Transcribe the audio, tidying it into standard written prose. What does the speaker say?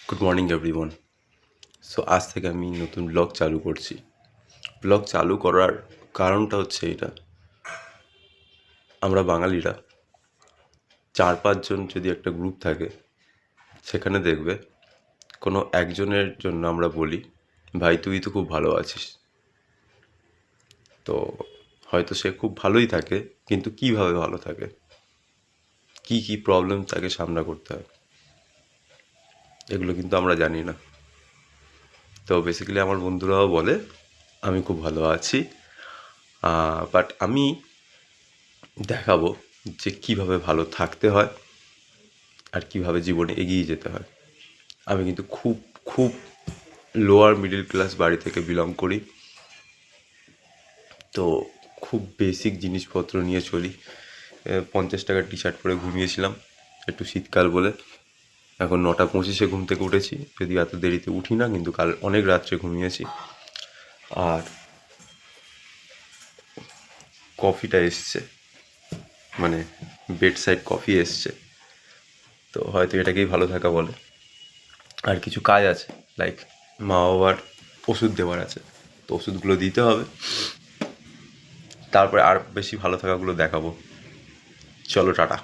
Good morning everyone. So আজ থেকে আমি নতুন ব্লগ চালু করছি। ব্লগ চালু করার কারণটা হচ্ছে এটা, আমরা বাঙালিরা 4-5 জন যদি একটা গ্রুপ থাকে, সেখানে দেখবে কোনো একজনের জন্য আমরা বলি, ভাই তুই তো খুব ভালো আছিস। তো হয়তো সে খুব ভালোই থাকে, কিন্তু কীভাবে ভালো থাকে, কী কী প্রবলেম তাকে সামনা করতে হয়, এগুলো কিন্তু আমরা জানি না। তো বেসিক্যালি আমার বন্ধুরাও বলে আমি খুব ভালো আছি, বাট আমি দেখাবো যে কীভাবে ভালো থাকতে হয় আর কীভাবে জীবনে এগিয়ে যেতে হয়। আমি কিন্তু খুব খুব লোয়ার মিডল ক্লাস বাড়ি থেকে বিলং করি, তো খুব বেসিক জিনিসপত্র নিয়ে চলি। 50 টাকার টি শার্ট পরে ঘুমিয়েছিলাম একটু শীতকাল বলে। এখন 9:25 ঘুম থেকে উঠেছি, যদি এত দেরিতে উঠি না, কিন্তু কাল অনেক রাত্রে ঘুমিয়েছি। আর কফিটা এসছে, মানে বেড সাইড কফি এসছে, তো হয়তো এটাকেই ভালো থাকা বলে। আর কিছু কাজ আছে, লাইক মা বাবার ওষুধ দেওয়ার আছে, তো ওষুধগুলো দিতে হবে, তারপরে আর বেশি ভালো থাকাগুলো দেখাবো। চলো টাটা।